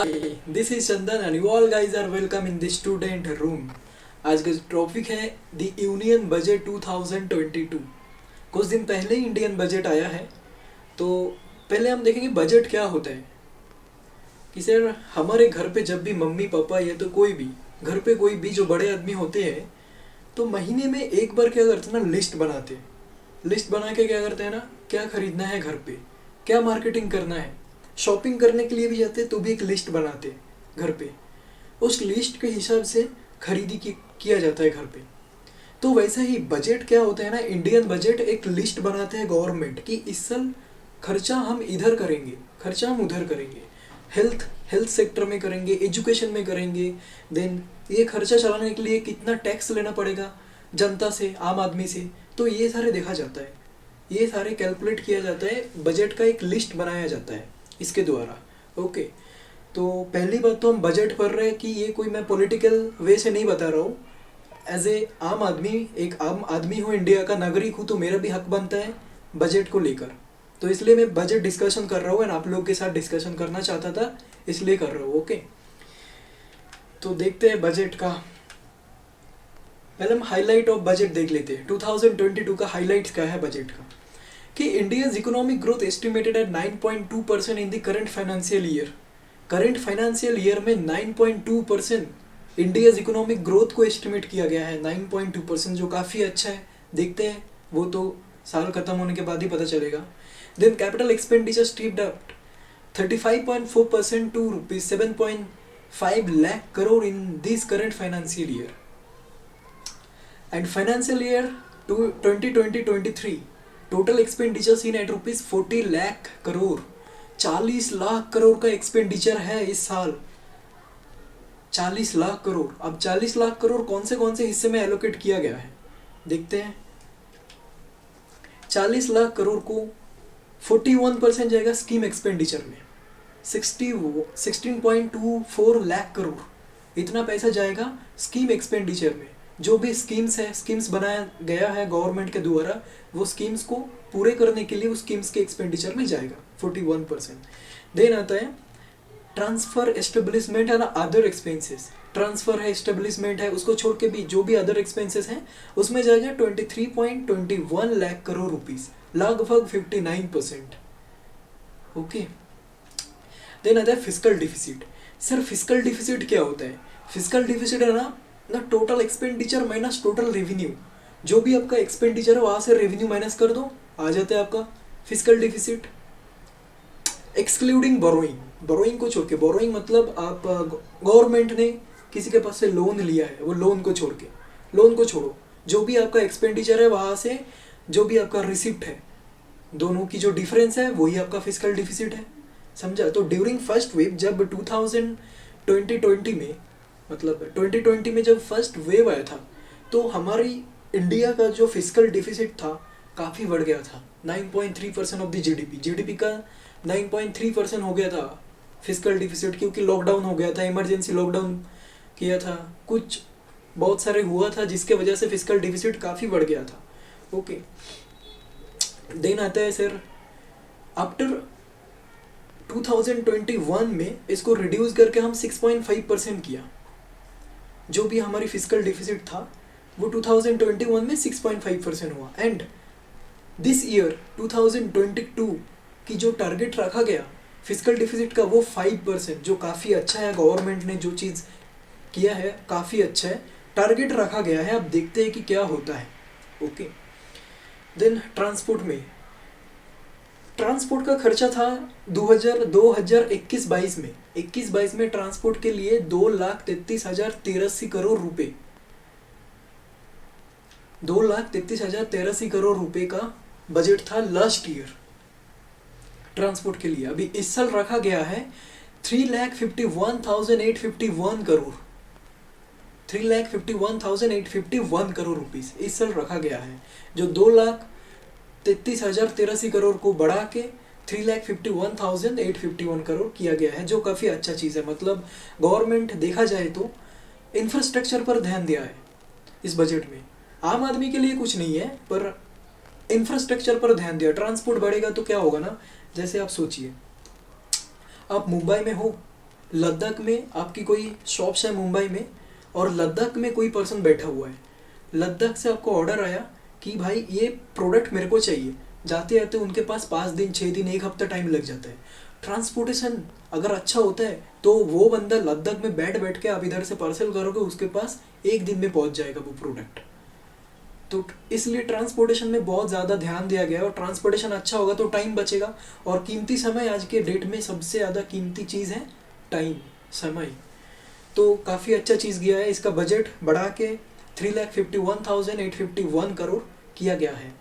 Hi, this is Chandan and you all guys are welcome in the student room. आज का topic है the union budget 2022। कुछ दिन पहले ही इंडियन बजट आया है, तो पहले हम देखेंगे बजट क्या होता है। कि सर हमारे घर पे जब भी मम्मी पापा या तो कोई भी घर पे कोई भी जो बड़े आदमी होते हैं, तो महीने में एक बार क्या करते हैं ना, लिस्ट बनाते हैं। लिस्ट बना के क्या करते हैं ना, क्या खरीदना है घर पे, क्या मार्केटिंग करना है, शॉपिंग करने के लिए भी जाते हैं तो भी एक लिस्ट बनाते हैं घर पे। उस लिस्ट के हिसाब से खरीदी किया जाता है घर पे। तो वैसा ही बजट क्या होता है ना, इंडियन बजट एक लिस्ट बनाते हैं गवर्नमेंट की इस साल खर्चा हम इधर करेंगे, खर्चा हम उधर करेंगे, हेल्थ हेल्थ सेक्टर में करेंगे, एजुकेशन में करेंगे। देन ये खर्चा चलाने के लिए कितना टैक्स लेना पड़ेगा जनता से, आम आदमी से, तो ये सारे देखा जाता है, ये सारे कैलकुलेट किया जाता है। बजट का एक लिस्ट बनाया जाता है इसके द्वारा। ओके, तो पहली बात तो हम बजट पढ़ रहे हैं कि ये कोई मैं पॉलिटिकल वे से नहीं बता रहा हूँ। एज ए आम आदमी, एक आम आदमी हूँ, इंडिया का नागरिक हूँ, तो मेरा भी हक बनता है बजट को लेकर। तो इसलिए मैं बजट डिस्कशन कर रहा हूँ एंड आप लोग के साथ डिस्कशन करना चाहता था, इसलिए कर रहा हूँ। ओके, तो देखते हैं बजट का। पहले हम हाईलाइट ऑफ बजट देख लेते हैं। 2022 का हाईलाइट्स क्या है बजट का, कि India's economic growth estimated at 9.2% in the current financial year. Current financial year में 9.2% इंडियाज इकोनॉमिक ग्रोथ को एस्टिमेट किया गया है। 9.2%, जो काफ़ी अच्छा है। देखते हैं, वो तो साल खत्म होने के बाद ही पता चलेगा। Then capital expenditure stepped up 35.4% to ₹7.5 lakh crore in this current financial year. And financial year 2020-23 total expenditure seen at ₹40 lakh crore. 40 lakh crore का एक्सपेंडिचर है इस साल। 40 लाख करोड़। अब 40 लाख करोड़ कौन से हिस्से में एलोकेट किया गया है देखते हैं। 40 लाख करोड़ को 41% जाएगा स्कीम एक्सपेंडिचर में। 16.24 लाख करोड़ इतना पैसा जाएगा स्कीम एक्सपेंडिचर में। जो भी स्कीम्स है, स्कीम्स बनाया गया है गवर्नमेंट के द्वारा, वो स्कीम्स को पूरे करने के लिए उस स्कीम्स के एक्सपेंडिचर में जाएगा 41%। देन आता है transfer, establishment and other expenses. Transfer है, एस्टेब्लिशमेंट है, उसको छोड़ के भी जो भी अदर एक्सपेंसेस हैं उसमें जाएगा 23.21 लाख करोड़ रुपीस, लगभग 59%। ओके, देन आता है fiscal deficit. Sir fiscal deficit क्या होता है? फिस्कल डिफिसिट है ना total expenditure minus total revenue. जो भी आपका एक्सपेंडिचर है वहां से रेवेन्यू माइनस कर दो, आ जाता है आपका fiscal deficit. Excluding borrowing, borrowing को छोड़ के। बोरोइंग मतलब आप गवर्नमेंट ने किसी के पास से लोन लिया है, वो लोन को छोड़ के, लोन को छोड़ो, जो भी आपका एक्सपेंडिचर है वहां से जो भी आपका रिसिप्ट है, दोनों की जो डिफरेंस है वही आपका फिस्कल डिफिसिट है। समझा? तो ड्यूरिंग फर्स्ट वेव, जब 2020 में, मतलब 2020 में जब फर्स्ट वेव आया था, तो हमारी इंडिया का जो फिस्कल डिफिसिट था काफ़ी बढ़ गया था। 9.3% ऑफ द जीडीपी का 9.3% हो गया था फिस्कल डिफिसिट, क्योंकि लॉकडाउन हो गया था, इमरजेंसी लॉकडाउन किया था, कुछ बहुत सारे हुआ था जिसके वजह से फिस्कल डिफिसिट काफ़ी बढ़ गया था। ओके, देन आता है सर आफ्टर 2021 में इसको रिड्यूस करके हम 6.5% किया। जो भी हमारी फिस्कल डिफिसिट था वो 2021 में 6.5% हुआ। एंड दिस ईयर 2022 की जो टारगेट रखा गया फिस्कल डिफिसिट का, वो 5%, जो काफ़ी अच्छा है। गवर्नमेंट ने जो चीज़ किया है काफ़ी अच्छा है, टारगेट रखा गया है। अब देखते हैं कि क्या होता है। ओके, देन ट्रांसपोर्ट में, ट्रांसपोर्ट का खर्चा था 2021-22 में, 21-22 में ट्रांसपोर्ट के लिए 2,33,083 करोड़ रुपए, 2,33,083 करोड़ रुपए का बजट था लास्ट ईयर ट्रांसपोर्ट के लिए। अभी इस साल रखा गया है 3,51,851 करोड़, 3,51,851 करोड़ रुपीस इस साल रखा गया है। जो 2,33,083 करोड़ को बढ़ा के 3,51,851 करोड़ किया गया है, जो काफ़ी अच्छा चीज़ है। मतलब गवर्नमेंट देखा जाए तो इंफ्रास्ट्रक्चर पर ध्यान दिया है इस बजट में। आम आदमी के लिए कुछ नहीं है, पर इंफ्रास्ट्रक्चर पर ध्यान दिया। ट्रांसपोर्ट बढ़ेगा तो क्या होगा ना, जैसे आप सोचिए, आप मुंबई में हो, लद्दाख में आपकी कोई शॉप्स है मुंबई में, और लद्दाख में कोई पर्सन बैठा हुआ है, लद्दाख से आपको ऑर्डर आया कि भाई ये प्रोडक्ट मेरे को चाहिए, जाते आते उनके पास 5 दिन 6 दिन 1 हफ्ता टाइम लग जाता है। ट्रांसपोर्टेशन अगर अच्छा होता है तो वो बंदा लद्दाख में बैठ बैठ के आप इधर से पार्सल करोगे, उसके पास 1 दिन में पहुंच जाएगा वो प्रोडक्ट। तो इसलिए ट्रांसपोर्टेशन में बहुत ज़्यादा ध्यान दिया गया है, और ट्रांसपोर्टेशन अच्छा होगा तो टाइम बचेगा, और कीमती समय आज के डेट में सबसे ज़्यादा कीमती चीज़ है टाइम, समय। तो काफ़ी अच्छा चीज़ गया है, इसका बजट बढ़ा के 3,51,851 करोड़ किया गया है।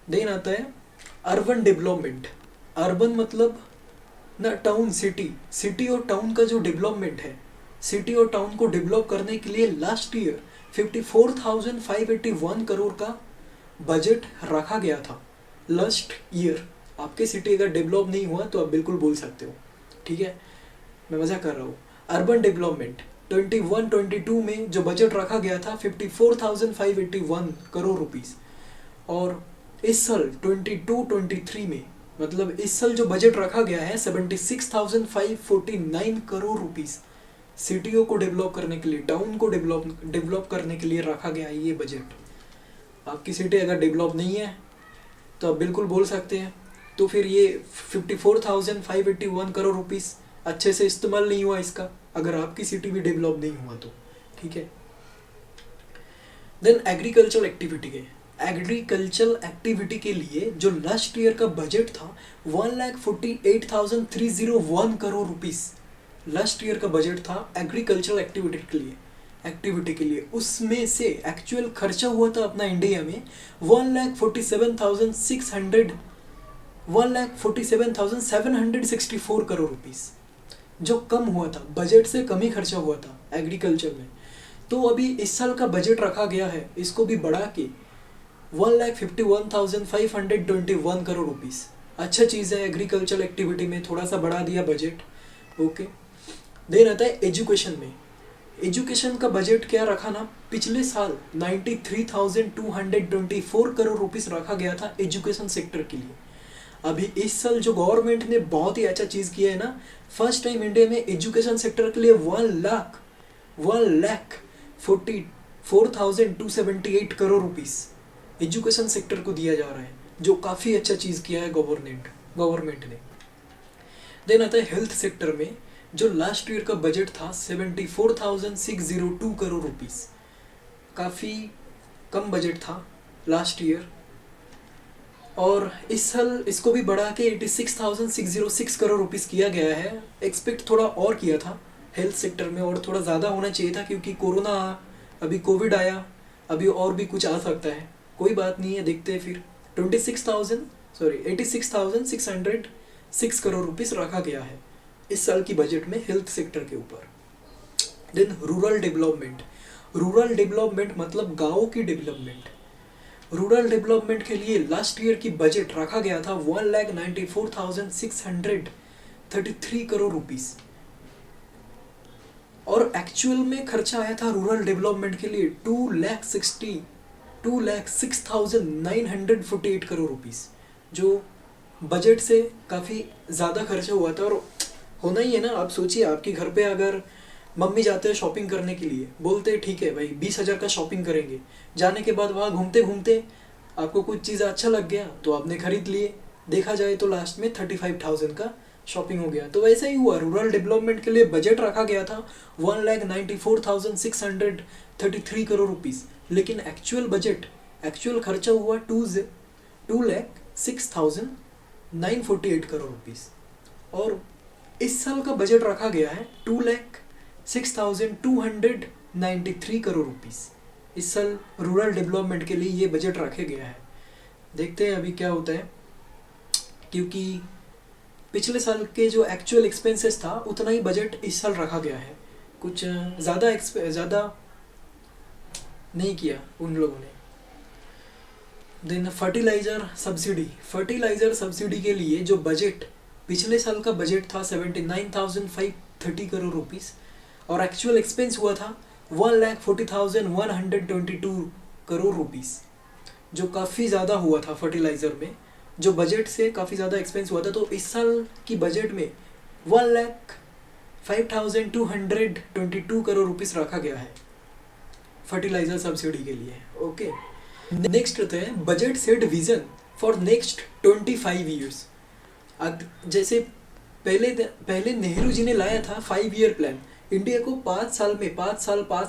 देन आता है अर्बन डेवलपमेंट। अर्बन मतलब ना टाउन, सिटी, सिटी और टाउन का जो डेवलपमेंट है, सिटी और टाउन को डेवलप करने के लिए लास्ट ईयर 54,581 करोड़ का बजट रखा गया था लास्ट ईयर। आपके सिटी अगर डेवलप नहीं हुआ तो आप बिल्कुल बोल सकते हो, ठीक है, मैं मज़ा कर रहा हूँ। अर्बन डेवलपमेंट 21-22 में जो बजट रखा गया था 54,581 करोड़ रुपीस, और इस साल 22-23 में, मतलब इस साल जो बजट रखा गया है 76,549 करोड़ रुपीस सिटियों को डेवलप करने के लिए, टाउन को डेवलप करने के लिए रखा गया है ये बजट। आपकी सिटी अगर डेवलप नहीं है तो आप बिल्कुल बोल सकते हैं, तो फिर ये 54,581 करोड़ रुपीस अच्छे से इस्तेमाल नहीं हुआ इसका, अगर आपकी सिटी भी डेवलप नहीं हुआ तो, ठीक है। देन एग्रीकल्चर एक्टिविटी के, एग्रीकल्चर एक्टिविटी के लिए जो लास्ट ईयर का बजट था 1,48,301 करोड़ रुपीस लास्ट ईयर का बजट था एग्रीकल्चर एक्टिविटी के लिए। उसमें से एक्चुअल खर्चा हुआ था अपना इंडिया में 1,47,764 करोड़ रुपीस, जो कम हुआ था, बजट से कम ही खर्चा हुआ था एग्रीकल्चर में। तो अभी इस साल का बजट रखा गया है, इसको भी बढ़ा के 1,51,521 करोड़ रुपीस। अच्छा चीज़ है, एग्रीकल्चर एक्टिविटी में थोड़ा सा बढ़ा दिया बजट, ओके। देन आता है एजुकेशन में। एजुकेशन का बजट क्या रखा ना, पिछले साल 93,224 करोड़ रुपीस रखा गया था एजुकेशन सेक्टर के लिए। अभी इस साल जो गवर्नमेंट ने बहुत ही अच्छा चीज़ किया है ना, फर्स्ट टाइम इंडिया में एजुकेशन सेक्टर के लिए 1,44,278 करोड़ रुपीस एजुकेशन सेक्टर को दिया जा रहा है, जो काफ़ी अच्छा चीज़ किया है गवर्नमेंट ने। देन आता है हेल्थ सेक्टर में, जो लास्ट ईयर का बजट था 74,602 करोड़ रुपीस, काफ़ी कम बजट था लास्ट ईयर, और इस साल इसको भी बढ़ा के 86,606 करोड़ रुपीस किया गया है। एक्सपेक्ट थोड़ा और किया था हेल्थ सेक्टर में, और थोड़ा ज़्यादा होना चाहिए था, क्योंकि कोरोना, अभी कोविड आया, अभी और भी कुछ आ सकता है, कोई बात नहीं है, देखते हैं फिर। 86,606 करोड़ रुपीस रखा गया है इस साल की बजट में हेल्थ सेक्टर के ऊपर। देन रूरल डेवलपमेंट मतलब गाँव की डेवलपमेंट। रूरल डेवलपमेंट के लिए लास्ट ईयर की बजट रखा गया था 1,94,633 करोड़ रुपीस, और एक्चुअल में खर्चा आया था रूरल डेवलपमेंट के लिए 2,06,948 करोड़ रुपीस, जो बजट से काफ़ी ज़्यादा खर्चा हुआ था। और होना ही है ना, आप सोचिए, आपके घर पे अगर मम्मी जाते हैं शॉपिंग करने के लिए, बोलते हैं ठीक है भाई 20,000 का शॉपिंग करेंगे, जाने के बाद वहाँ घूमते घूमते आपको कुछ चीज़ अच्छा लग गया तो आपने खरीद लिए, देखा जाए तो लास्ट में 35,000 का शॉपिंग हो गया। तो वैसा ही हुआ, रूरल डेवलपमेंट के लिए बजट रखा गया था 1,94,633 करोड़ रुपीस, लेकिन एक्चुअल खर्चा हुआ 2,06,948 करोड़ रुपीस, और इस साल का बजट रखा गया है 2,06,293 करोड़ रुपीस। इस साल रूरल डेवलपमेंट के लिए ये बजट रखे गया है, देखते हैं अभी क्या होता है, क्योंकि पिछले साल के जो एक्चुअल एक्सपेंसेस था उतना ही बजट इस साल रखा गया है, कुछ ज़्यादा नहीं किया उन लोगों ने। देन फर्टिलाइज़र सब्सिडी के लिए जो बजट, पिछले साल का बजट था 79,530 करोड़ रुपीस, और एक्चुअल एक्सपेंस हुआ था 1,40,122 करोड़ रुपीस, जो काफ़ी ज़्यादा हुआ था फर्टिलाइज़र में, जो बजट से काफ़ी ज़्यादा एक्सपेंस हुआ था। तो इस साल की बजट में 5,222 करोड़ रुपीस रखा गया है फर्टिलाइजर सब्सिडी के लिए। ओके, नेक्स्ट होता है budget set vision for next 25 years. जैसे पहले नेहरू जी ने लाया था 5 ईयर प्लान, इंडिया को 5 साल में 5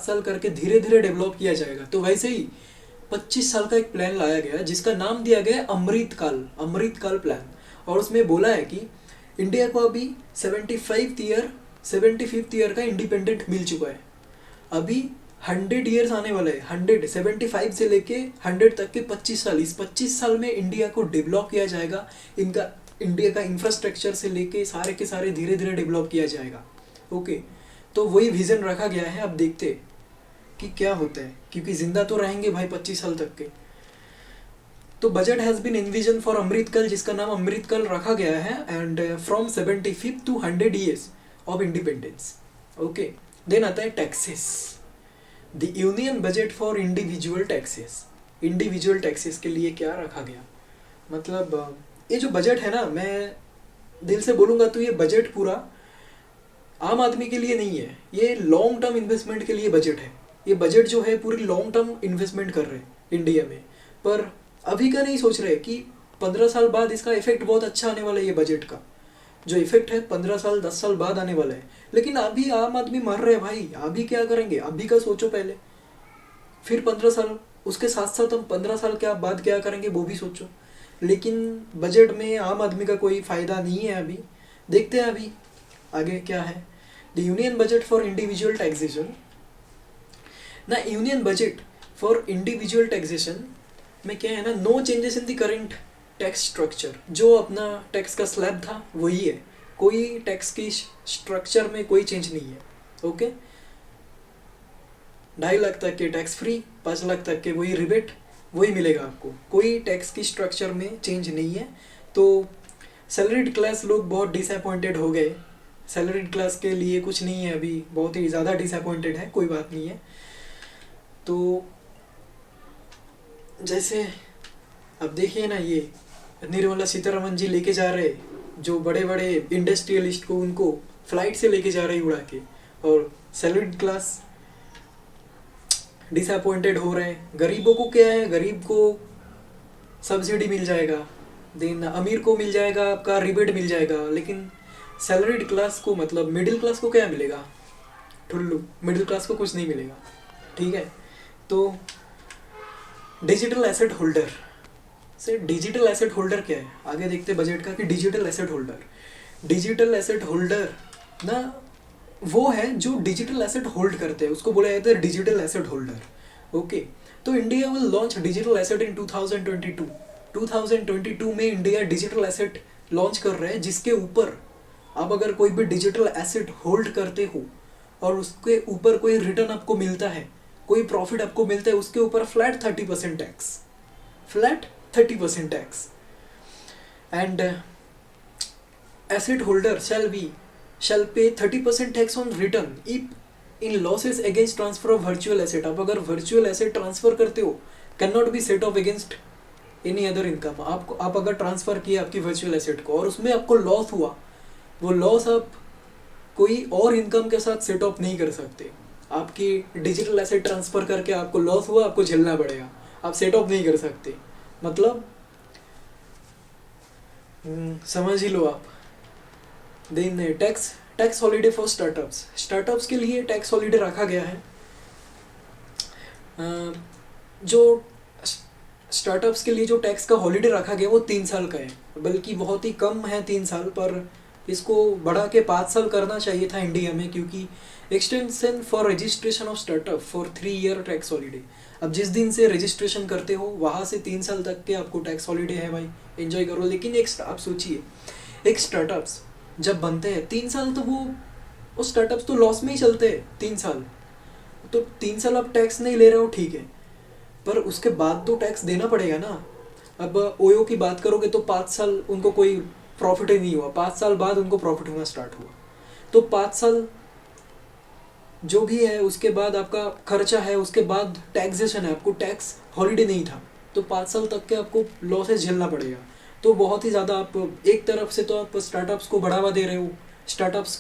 साल करके धीरे धीरे डेवलप किया जाएगा। तो वैसे ही 25 साल का एक प्लान लाया गया जिसका नाम दिया गया अमृत काल प्लान। और उसमें बोला है कि इंडिया को अभी 75th ईयर का इंडिपेंडेंट मिल चुका है। अभी 100 ईयर्स आने वाले हैं, 175 से लेके 100 तक के 25 साल। इस 25 साल में इंडिया को डेवलप किया जाएगा। इंडिया का इंफ्रास्ट्रक्चर से लेके सारे के सारे धीरे धीरे डेवलप किया जाएगा। ओके, तो वही विजन रखा गया है। अब देखते कि क्या होता है, क्योंकि जिंदा तो रहेंगे भाई 25 साल तक के। तो budget has been envision for Amritkaal, जिसका नाम अमृतकाल रखा गया है, and from 75 to 100 years of independence. Okay, then आता है taxes, the union budget for individual taxes के लिए क्या रखा गया। मतलब ये जो बजट है ना, मैं दिल से बोलूँगा तो ये बजट पूरा आम आदमी के लिए नहीं है, ये लॉन्ग टर्म इन्वेस्टमेंट के लिए बजट है। ये बजट जो है पूरी लॉन्ग टर्म इन्वेस्टमेंट कर रहे हैं इंडिया में, पर अभी का नहीं सोच रहे कि 15 साल बाद इसका इफेक्ट बहुत अच्छा आने वाला है। ये बजट का जो इफेक्ट है 15 साल 10 साल बाद आने वाला है। लेकिन अभी आम आदमी मर रहे हैं भाई, अभी क्या करेंगे, अभी का सोचो पहले, फिर 15 साल, उसके साथ साथ हम 15 साल क्या बाद क्या करेंगे वो भी सोचो। लेकिन बजट में आम आदमी का कोई फ़ायदा नहीं है। अभी देखते हैं अभी आगे क्या है। The union budget for individual taxation ना, union budget for individual taxation में क्या है ना, no changes in the current tax structure. जो अपना टैक्स का स्लैब था वही है, कोई टैक्स की स्ट्रक्चर में कोई चेंज नहीं है। ओके, 2.5 लाख तक के टैक्स फ्री, 5 लाख तक के वही रिबेट, वही मिलेगा आपको। कोई टैक्स की स्ट्रक्चर में चेंज नहीं है। तो सैलरीड क्लास लोग बहुत डिसअपॉइंटेड हो गए। सैलरीड क्लास के लिए कुछ नहीं है अभी, बहुत ही ज़्यादा डिसअपॉइंटेड है, कोई बात नहीं है। तो जैसे अब देखिए ना, ये निर्मला सीतारमन जी लेके जा रहे जो बड़े बड़े इंडस्ट्रियलिस्ट को, उनको फ्लाइट से लेके जा रहे उड़ा के, और सैलरीड क्लास डिसअपॉइंटेड हो रहे हैं। गरीबों को क्या है, गरीब को सब्सिडी मिल जाएगा, देन अमीर को मिल जाएगा आपका रिबेट मिल जाएगा, लेकिन सैलरीड क्लास को, मतलब मिडिल क्लास को क्या मिलेगा, ठुल्लू, मिडिल क्लास को कुछ नहीं मिलेगा। ठीक है, तो digital asset holder digital asset holder क्या है, आगे देखते बजट का कि डिजिटल एसेट होल्डर ना वो है जो डिजिटल एसेट होल्ड करते हैं, उसको बोला जाता है डिजिटल एसेट होल्डर। ओके, तो India will launch digital asset in 2022 में इंडिया डिजिटल एसेट लॉन्च कर रहे हैं, जिसके ऊपर आप अगर कोई भी डिजिटल एसेट होल्ड करते हो और उसके ऊपर कोई रिटर्न आपको मिलता है, कोई प्रॉफिट आपको मिलता है, उसके ऊपर flat 30% tax. And asset holder shall pay 30% tax on return if in losses against transfer of virtual asset। आप अगर वर्चुअल एसेट ट्रांसफर करते हो, can not be set of against any other income. आप अगर ट्रांसफर किया आपकी virtual asset को और उसमें आपको लॉस हुआ, वो लॉस आप कोई और इनकम के साथ सेट ऑफ नहीं कर सकते। आपकी डिजिटल एसेट ट्रांसफर करके आपको लॉस हुआ, आपको झेलना पड़ेगा, आप सेट ऑफ नहीं कर सकते। मतलब समझ ही लो आप। Then tax holiday for startups के लिए टैक्स हॉलीडे रखा गया है। जो स्टार्टअप्स के लिए जो टैक्स का हॉलीडे रखा गया वो 3 साल का है, बल्कि बहुत ही कम है 3 साल, पर इसको बढ़ा के 5 साल करना चाहिए था इंडिया में, क्योंकि extension for registration of startup for 3 year tax holiday. अब जिस दिन से रजिस्ट्रेशन करते हो वहाँ से 3 साल तक के आपको टैक्स हॉलीडे है भाई, एंजॉय करो। लेकिन आप सोचिए, एक स्टार्टअप्स जब बनते हैं 3 साल, तो वो स्टार्टअप्स तो लॉस में ही चलते हैं 3 साल। तो 3 साल आप टैक्स नहीं ले रहे हो, ठीक है, पर उसके बाद तो टैक्स देना पड़ेगा ना। अब ओयो की बात करोगे तो 5 साल उनको कोई प्रॉफिट ही नहीं हुआ, 5 साल बाद उनको प्रॉफिट होना स्टार्ट हुआ। तो 5 साल जो भी है, उसके बाद आपका खर्चा है, उसके बाद टैक्सेशन है, आपको टैक्स हॉलीडे नहीं था, तो 5 साल तक के आपको लॉसेस झेलना पड़ेगा। तो बहुत ही ज़्यादा आप एक तरफ से तो आप स्टार्टअप्स को बढ़ावा दे रहे हो, स्टार्टअप्स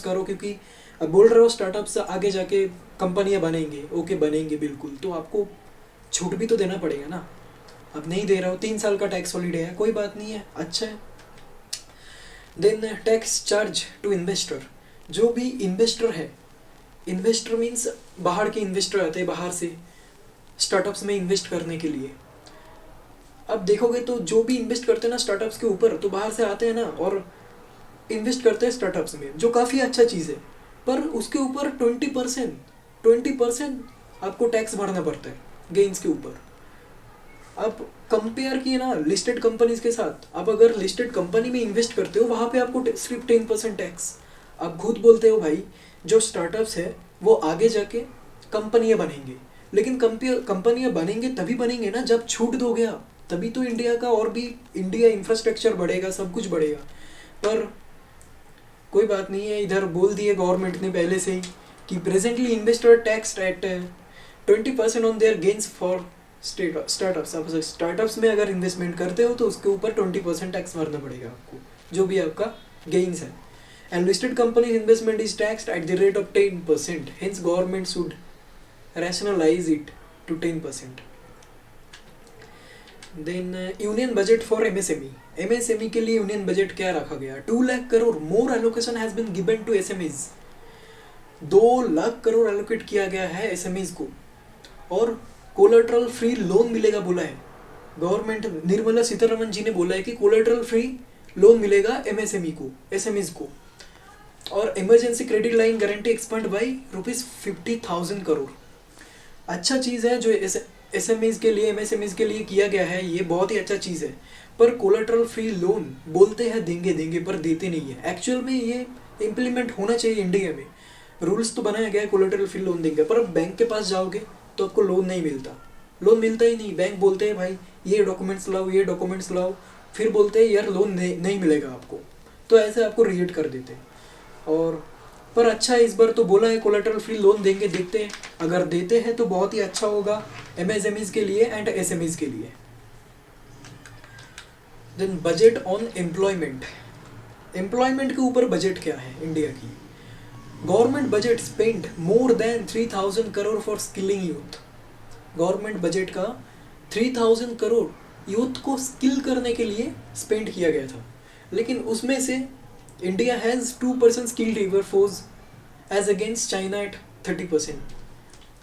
करो, क्योंकि अब बोल रहे हो स्टार्टअप्स आगे जाके कंपनियां बनेंगे, ओके बनेंगे बिल्कुल, तो आपको छूट भी तो देना पड़ेगा ना। अब नहीं दे रहा हो, 3 साल का टैक्स हॉलीडे है, कोई बात नहीं है, अच्छा है। Then tax charge to investor, जो भी इन्वेस्टर है, इन्वेस्टर मीन्स बाहर के इन्वेस्टर आते हैं बाहर से स्टार्टअप्स में इन्वेस्ट करने के लिए। अब देखोगे तो जो भी इन्वेस्ट करते हैं ना स्टार्टअप्स के ऊपर, तो बाहर से आते हैं ना और इन्वेस्ट करते हैं स्टार्टअप्स में, जो काफ़ी अच्छा चीज़ है। पर उसके ऊपर 20% आपको टैक्स भरना पड़ता है गेन्स के ऊपर। अब कंपेयर किए ना लिस्टेड कंपनीज के साथ, आप अगर लिस्टेड कंपनी में इन्वेस्ट करते हो वहाँ पे आपको सिर्फ 10% टैक्स। आप खुद बोलते हो भाई जो स्टार्टअप्स है वो आगे जाके कंपनियाँ बनेंगे, लेकिन कंपनियाँ बनेंगे तभी बनेंगे ना जब छूट दोगे आप, तभी तो इंडिया का और भी इंडिया इंफ्रास्ट्रक्चर बढ़ेगा, सब कुछ बढ़ेगा। पर कोई बात नहीं है, इधर बोल दिए गवर्नमेंट ने पहले से ही कि presently investor tax at 20% on their gains for startups. आप स्टार्टअप्स में अगर इन्वेस्टमेंट करते हो तो उसके ऊपर 20% टैक्स भरना पड़ेगा आपको, जो भी आपका गेन्स है। And listed companies investment is taxed at the rate of 10%, hence government should rationalise it to 10%। Then union budget for MSME के लिए यूनियन बजट क्या रखा गया? 2 lakh crore more allocation has been given to SMEs. 2 lakh crore allocate किया गया है SMEs को, और कोलेटरल फ्री लोन मिलेगा बोला है गवर्नमेंट। निर्मला सीतारमन जी ने बोला है कि कोलेटरल फ्री लोन मिलेगा एमएसएमई को, एसएमईज को। और emergency credit line guarantee expand by ₹50,000 crore. अच्छा चीज़ है जो एसएमईज के लिए, एमएसएमईज के लिए किया गया है, ये बहुत ही अच्छा चीज़ है। पर कोलेटरल फ्री लोन बोलते हैं देंगे देंगे, पर देते नहीं है। एक्चुअल में ये इम्प्लीमेंट होना चाहिए इंडिया में। रूल्स तो बनाया गया है कोलेटरल फ्री लोन देंगे, पर अब बैंक के पास जाओगे तो आपको लोन नहीं मिलता, लोन मिलता ही नहीं। बैंक बोलते हैं भाई ये डॉक्यूमेंट्स लाओ, ये डॉक्यूमेंट्स लाओ, फिर बोलते हैं यार लोन नहीं मिलेगा आपको, तो ऐसे आपको रिजेक्ट कर देते हैं। और पर अच्छा है, इस बार तो बोला है कोलेटरल फ्री लोन देंगे, देखते हैं अगर देते हैं तो बहुत ही अच्छा होगा एमएसएमईज के लिए एंड एसएमईज के लिए। Then budget on employment, employment के ऊपर बजट क्या है इंडिया की? Government budget spend more than 3000 crore for skilling youth. Government budget का 3000 करोड़ यूथ को स्किल करने के लिए स्पेंड किया गया था, लेकिन उसमें से India has 2% skilled labour force as against China at 30%।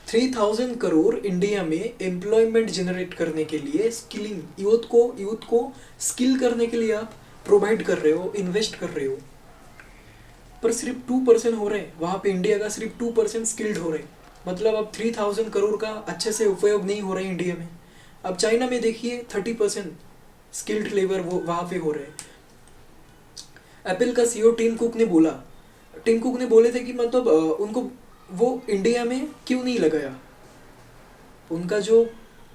3000 crore India में एम्प्लॉयमेंट जनरेट करने के लिए, स्किलिंग यूथ को स्किल करने के लिए आप प्रोवाइड कर रहे हो, इन्वेस्ट कर रहे हो, पर सिर्फ 2% हो रहे हैं वहाँ पे। इंडिया का सिर्फ 2% स्किल्ड हो रहे हैं, मतलब अब 3000 करोड़ का अच्छे से उपयोग नहीं हो रहा है इंडिया में। अब चाइना में देखिए 30% स्किल्ड लेबर वो वहाँ पे हो रहे हैं। एप्पल का सीईओ टिम कुक ने बोले थे कि मतलब उनको वो इंडिया में क्यों नहीं लगाया, उनका जो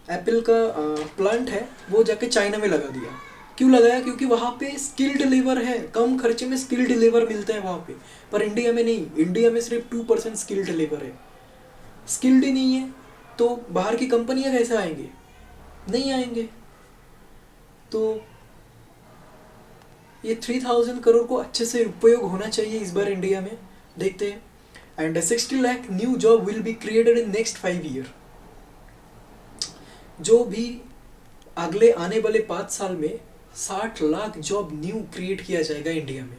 एप्पल का प्लांट है वो जाके चाइना में लगा दिया। क्यों लगाया? क्योंकि वहाँ पे स्किल्ड लेबर है, कम खर्चे में स्किल्ड लेबर मिलते हैं वहाँ पे, पर इंडिया में नहीं। इंडिया में सिर्फ 2% स्किल्ड लेबर है। स्किल्ड ही नहीं है तो बाहर की कंपनियाँ कैसे आएंगे? नहीं आएंगे। तो ये 3000 करोड़ को अच्छे से उपयोग होना चाहिए इस बार इंडिया में, देखते हैं। And 60 lakh new job will be created in next 5 year. जो भी अगले आने वाले 5 साल में 60 लाख जॉब न्यू क्रिएट किया जाएगा इंडिया में,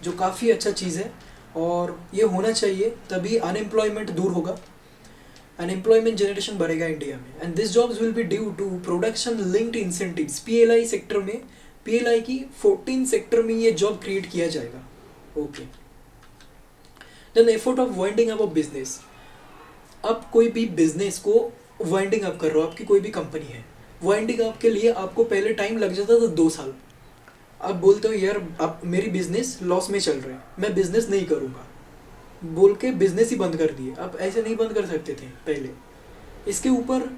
जो काफ़ी अच्छा चीज़ है और ये होना चाहिए, तभी अनएम्प्लॉयमेंट दूर होगा, अनएम्प्लॉयमेंट जनरेशन बढ़ेगा इंडिया में। And this jobs will be due to production linked incentives. PLI sector में, पीएलआई की 14 सेक्टर में ये जॉब क्रिएट किया जाएगा। Okay. Then effort of winding up of business. अब कोई भी बिजनेस को वाइंडिंग अप कर रहे हो, आपकी कोई भी कंपनी है, वाइंडिंग अप के लिए आपको पहले टाइम लग जाता था 2 साल। आप बोलते हो यार अब मेरी बिजनेस लॉस में चल रहा है, मैं बिजनेस नहीं करूँगा, बोल के बिजनेस ही बंद कर दिए। अब ऐसे नहीं बंद कर सकते थे पहले, इसके ऊपर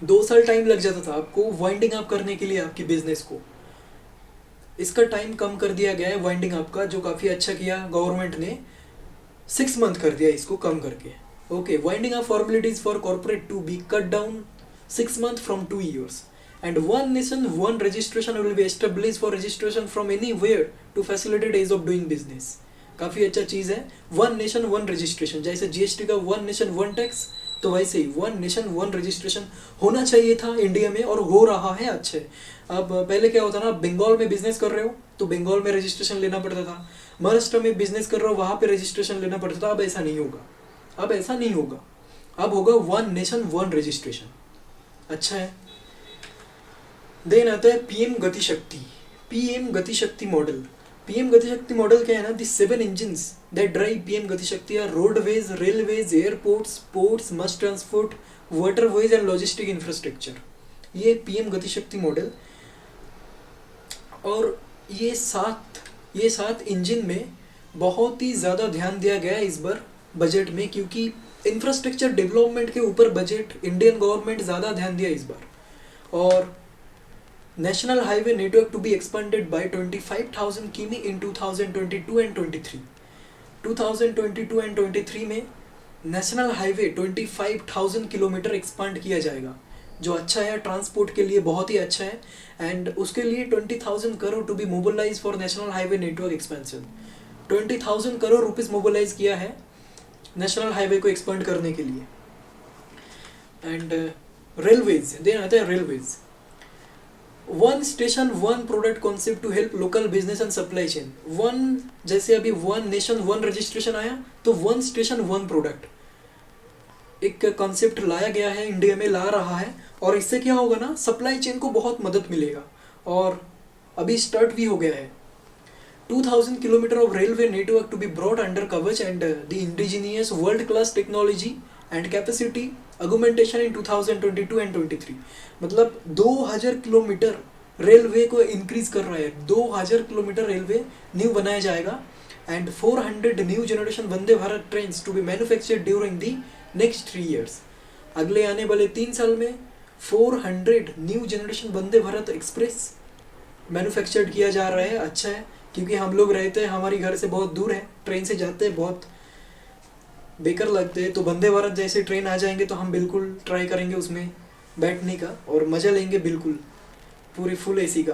2 साल टाइम लग जाता था आपको वाइंडिंग अप करने के लिए आपकी बिजनेस को। इसका टाइम कम कर दिया गया है वाइंडिंग अप का, जो काफ़ी अच्छा किया गवर्नमेंट ने, 6 मंथ कर दिया इसको कम करके। Okay. Winding up formalities for corporate to be cut down 6 months from 2 years, and one nation one registration will be establish for registration from anywhere to facilitate ease of doing business. काफ़ी अच्छा चीज़ है one nation one registration. जैसे GST का one nation one tax, तो वैसे ही one nation one registration होना चाहिए था इंडिया में, और हो रहा है अच्छे। अब पहले क्या होता ना, बंगाल में बिजनेस कर रहे हो तो बंगाल में रजिस्ट्रेशन लेना पड़ता था, महाराष्ट्र में बिजनेस कर रहे हो वहाँ पे रजिस्ट्रेशन लेना पड़ता था। अब ऐसा नहीं होगा, अब ऐसा नहीं होगा, अब होगा वन नेशन वन रजिस्ट्रेशन। अच्छा है। देन आता है PM Gatishakti. PM Gatishakti model. PM Gatishakti model क्या है ना, the 7 engines that drive PM Gatishakti are roadways, railways, airports, ports, mass transport, waterways and logistic infrastructure. ये पीएम गतिशक्ति मॉडल। और ये सात इंजन में बहुत ही ज़्यादा ध्यान दिया गया है इस बार बजट में, क्योंकि इंफ्रास्ट्रक्चर डेवलपमेंट के ऊपर बजट इंडियन गवर्नमेंट ज़्यादा ध्यान दिया इस बार। और national highway network to be expanded by 25,000 किमी इन 2022 एंड 23। 2022 एंड 23 में नेशनल हाईवे 25,000 किलोमीटर एक्सपांड किया जाएगा, जो अच्छा है ट्रांसपोर्ट के लिए, बहुत ही अच्छा है। एंड उसके लिए 20,000 crore to be mobilise for national highway network expansion. 20,000 crore rupees mobilise किया है नेशनल हाईवे को एक्सपांड करने के लिए। एंड रेलवेज, देन आता है railways. One station one product concept to help local business and supply chain. One, जैसे अभी वन नेशन वन रजिस्ट्रेशन आया, तो वन स्टेशन वन प्रोडक्ट एक कॉन्सेप्ट लाया गया है, इंडिया में ला रहा है। और इससे क्या होगा ना, सप्लाई चेन को बहुत मदद मिलेगा, और अभी स्टार्ट भी हो गया है। 2,000 kilometre of railway network to be brought under Kavach and the indigenous world class technology and capacity augmentation in 2022 and 23। मतलब 2,000 किलोमीटर रेलवे को इंक्रीज कर रहा है, 2,000 किलोमीटर रेलवे न्यू बनाया जाएगा। And 400 new generation Vande Bharat train to be manufactured during the next 3 years. अगले आने वाले 3 साल में 400 new generation Vande Bharat express manufactured किया जा रहा है। अच्छा है, क्योंकि हम लोग रहते हैं, हमारी घर से बहुत दूर है, ट्रेन से जाते हैं, बहुत बेकार लगते हैं। तो वंदे भारत जैसे ट्रेन आ जाएंगे तो हम बिल्कुल ट्राई करेंगे उसमें बैठने का, और मज़ा लेंगे बिल्कुल पूरी फुल एसी का।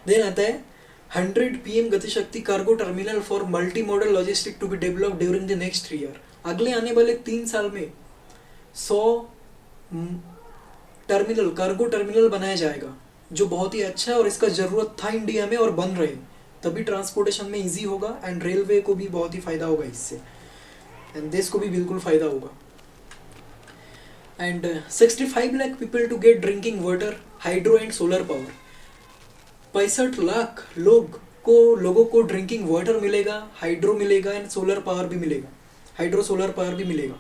देन आता है 100 PM Gatishakti cargo terminal for multi model logistic to be develop during the next 3 year. अगले आने वाले 3 साल में 100 टर्मिनल, कार्गो टर्मिनल बनाया जाएगा, जो बहुत ही अच्छा है, और इसका ज़रूरत था इंडिया में और बन रहे, तभी ट्रांसपोर्टेशन में इजी होगा। एंड रेलवे को भी बहुत ही फ़ायदा होगा इससे, एंड देश को भी बिल्कुल फ़ायदा होगा। And 65 lakh people to get drinking water, hydro and solar power. 65 lakh लोगों को ड्रिंकिंग वाटर मिलेगा, हाइड्रो मिलेगा एंड सोलर पावर भी मिलेगा, हाइड्रो सोलर पावर भी मिलेगा।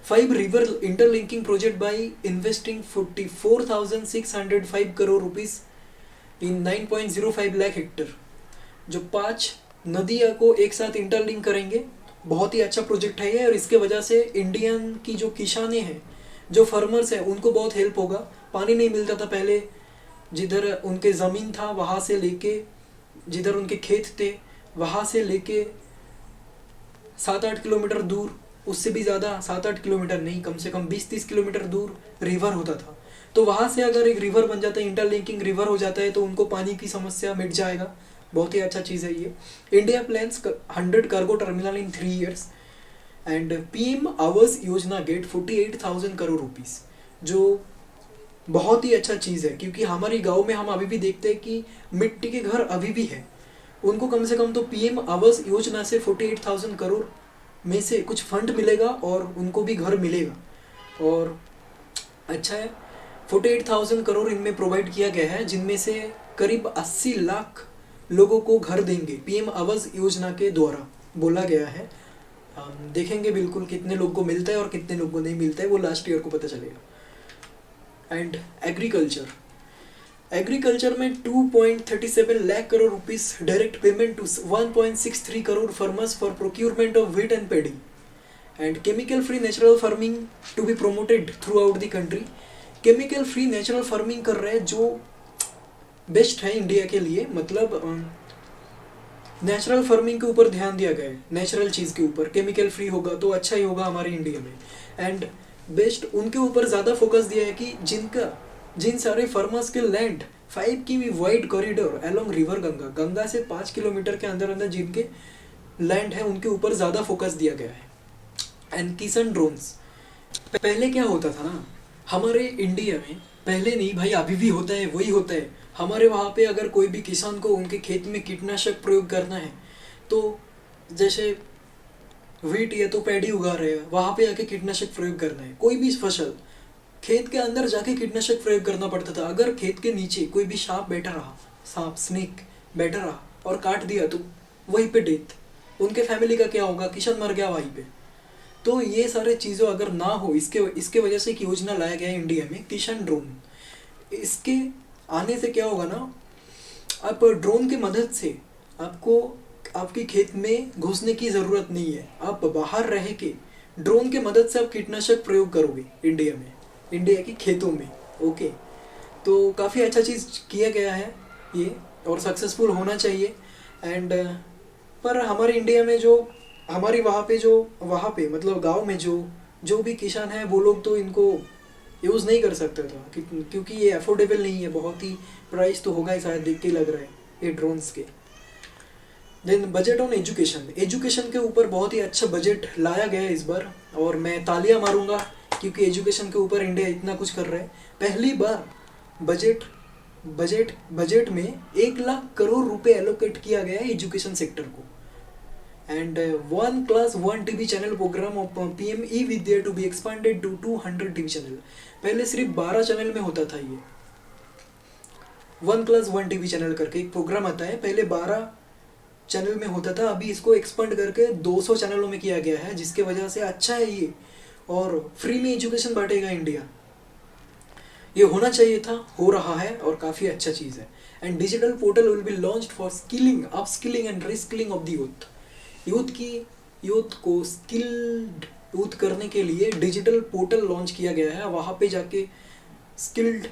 5 river interlinking project by investing 44,605 crore rupees in 9.05 lakh hectare. जो 5 नदियों को एक साथ इंटरलिंक करेंगे, बहुत ही अच्छा प्रोजेक्ट है ये, और इसके वजह से इंडियन की जो किसाने हैं, जो फार्मर्स हैं, उनको बहुत हेल्प होगा। पानी नहीं मिलता था पहले, जिधर उनके ज़मीन था वहाँ से लेके, जिधर उनके खेत थे वहाँ से लेके 7-8 किलोमीटर दूर, उससे भी ज़्यादा, 7-8 किलोमीटर नहीं, कम से कम 20-30 किलोमीटर दूर रिवर होता था। तो वहाँ से अगर एक रिवर बन जाता है, इंटरलिंकिंग रिवर हो जाता है, तो उनको पानी की समस्या मिट जाएगा। बहुत ही अच्छा चीज़ है ये। India plans 100 cargo terminal in 3 years. And PM Awas Yojana gate 48,000 crore rupees, जो बहुत ही अच्छा चीज़ है, क्योंकि हमारे गांव में हम अभी भी देखते हैं कि मिट्टी के घर अभी भी है। उनको कम से कम तो पीएम आवास योजना से 48,000 करोड़ में से कुछ फंड मिलेगा, और उनको भी घर मिलेगा, और अच्छा है। 48,000 करोड़ इनमें प्रोवाइड किया गया है, जिनमें से करीब 80 लाख लोगों को घर देंगे पीएम आवास योजना के द्वारा, बोला गया है। देखेंगे बिल्कुल कितने लोग को मिलता है और कितने लोग को नहीं मिलता है, वो लास्ट ईयर को पता चलेगा। एंड एग्रीकल्चर में 2.37 lakh crore rupees direct payment to 1.63 crore farmers for procurement of wheat and paddy. And chemical free natural farming to be promoted throughout the country. Chemical free natural farming कर रहे हैं, जो best है India के लिए। मतलब natural farming के ऊपर ध्यान दिया गया है, नेचुरल चीज़ के ऊपर। केमिकल फ्री होगा तो अच्छा ही होगा हमारे इंडिया में। एंड बेस्ट उनके ऊपर ज़्यादा फोकस दिया है कि जिनका जिन सारे फार्मर्स के लैंड 5 किमी wide corridor along river Ganga, Ganga से 5 किलोमीटर के अंदर अंदर जिनके लैंड है उनके ऊपर ज़्यादा फोकस दिया गया है। एंड किसान ड्रोन्स, पहले क्या होता था ना हमारे इंडिया में, पहले नहीं भाई अभी भी होता है, वही होता है। हमारे वहाँ पे अगर कोई भी किसान को उनके खेत में कीटनाशक प्रयोग करना है तो जैसे व्हीट या तो पैडी उगा रहे हैं, वहाँ पे आके कीटनाशक प्रयोग करना है। कोई भी फसल खेत के अंदर जाके कीटनाशक प्रयोग करना पड़ता था। अगर खेत के नीचे कोई भी सांप बैठा रहा, सांप स्नेक बैठा रहा और काट दिया तो वहीं पे डेथ। उनके फैमिली का क्या होगा, किसान मर गया वहीं पे। तो ये सारे चीज़ों अगर ना हो, इसके वजह से एक योजना लाया गया है इंडिया में, किसान ड्रोन। इसके आने से क्या होगा ना, आप ड्रोन की मदद से आपको आपके खेत में घुसने की ज़रूरत नहीं है। आप बाहर रह के ड्रोन के मदद से आप कीटनाशक प्रयोग करोगे इंडिया में, इंडिया के खेतों में। ओके, तो काफ़ी अच्छा चीज़ किया गया है ये, और सक्सेसफुल होना चाहिए। एंड पर हमारे इंडिया में जो हमारी वहाँ पे मतलब गांव में जो भी किसान है वो लोग तो इनको यूज़ नहीं कर सकते था क्योंकि ये अफोर्डेबल नहीं है, बहुत ही प्राइस तो होगा ही शायद, देख के लग रहा है ये ड्रोन्स के। Then budget on education, education के ऊपर बहुत ही अच्छा बजट लाया गया है इस बार, और मैं तालियां मारूंगा क्योंकि एजुकेशन के ऊपर इंडिया इतना कुछ कर रहा है। पहली बार बजट में 1 लाख करोड़ रुपए एलोकेट किया गया है एजुकेशन सेक्टर को। And 1+1 TV channel programme of PM eVidya to be expanded to 200 TV channel. पहले सिर्फ 12 चैनल में होता था ये 1+1 TV चैनल करके एक प्रोग्राम आता है, पहले 12 चैनल में होता था, अभी इसको एक्सपांड करके 200 चैनलों में किया गया है, जिसके वजह से अच्छा है ये, और फ्री में एजुकेशन बांटेगा इंडिया। ये होना चाहिए था, हो रहा है और काफ़ी अच्छा चीज़ है। And digital portal will be launched for skilling, upskilling and reskilling of the youth को स्किल्ड यूथ करने के लिए डिजिटल पोर्टल लॉन्च किया गया है। वहाँ पे जाके स्किल्ड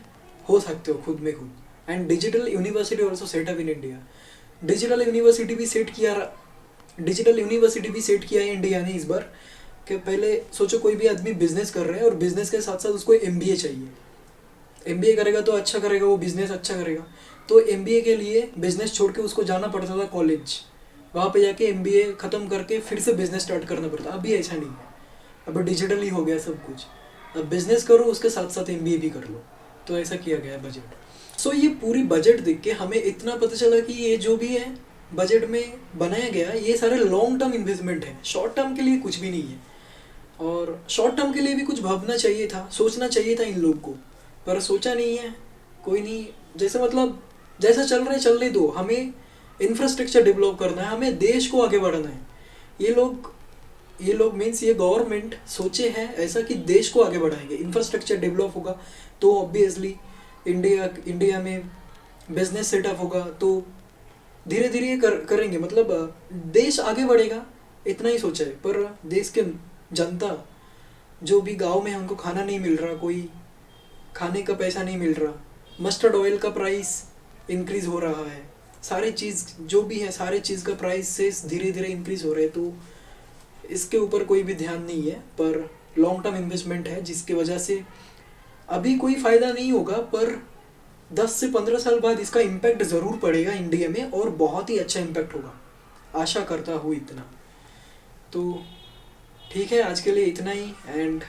हो सकते हो खुद में खुद। And digital university also setup in India, digital university भी सेट किया है इंडिया ने इस बार। कि पहले सोचो कोई भी आदमी बिजनेस कर रहा है और बिजनेस के साथ साथ उसको MBA चाहिए, MBA करेगा तो अच्छा करेगा, वो बिजनेस अच्छा करेगा। तो MBA के लिए बिजनेस छोड़ के उसको जाना पड़ता था कॉलेज, वहाँ पे जाके MBA ख़त्म करके फिर से बिजनेस स्टार्ट करना पड़ता। अभी ऐसा नहीं है, अब डिजिटल ही हो गया सब कुछ। अब बिजनेस करो उसके साथ साथ MBA भी कर लो, तो ऐसा किया गया है बजट। सो ये पूरी बजट देख के हमें इतना पता चला कि ये जो भी है बजट में बनाया गया ये सारे लॉन्ग टर्म इन्वेस्टमेंट है, शॉर्ट टर्म के लिए कुछ भी नहीं है। और शॉर्ट टर्म के लिए भी कुछ भावना चाहिए था, सोचना चाहिए था इन लोग को, पर सोचा नहीं है। कोई नहीं, जैसा चलने दो। हमें इंफ्रास्ट्रक्चर डेवलप करना है, हमें देश को आगे बढ़ाना है। ये लोग मीन्स ये गवर्नमेंट सोचे हैं ऐसा कि देश को आगे बढ़ाएंगे, इंफ्रास्ट्रक्चर डेवलप होगा तो ऑब्वियसली इंडिया में बिजनेस सेटअप होगा, तो धीरे धीरे करेंगे, मतलब देश आगे बढ़ेगा, इतना ही सोचा है। पर देश के जनता जो भी गांव में हमको खाना नहीं मिल रहा, कोई खाने का पैसा नहीं मिल रहा, मस्टर्ड ऑयल का प्राइस इंक्रीज़ हो रहा है, सारे चीज़ जो भी है सारे चीज़ का प्राइस से धीरे धीरे इंक्रीज़ हो रहे हैं, तो इसके ऊपर कोई भी ध्यान नहीं है। पर लॉन्ग टर्म इन्वेस्टमेंट है जिसकी वजह से अभी कोई फ़ायदा नहीं होगा, पर 10 से 15 साल बाद इसका इम्पैक्ट ज़रूर पड़ेगा इंडिया में, और बहुत ही अच्छा इम्पैक्ट होगा, आशा करता हूँ इतना। तो ठीक है, आज के लिए इतना ही। एंड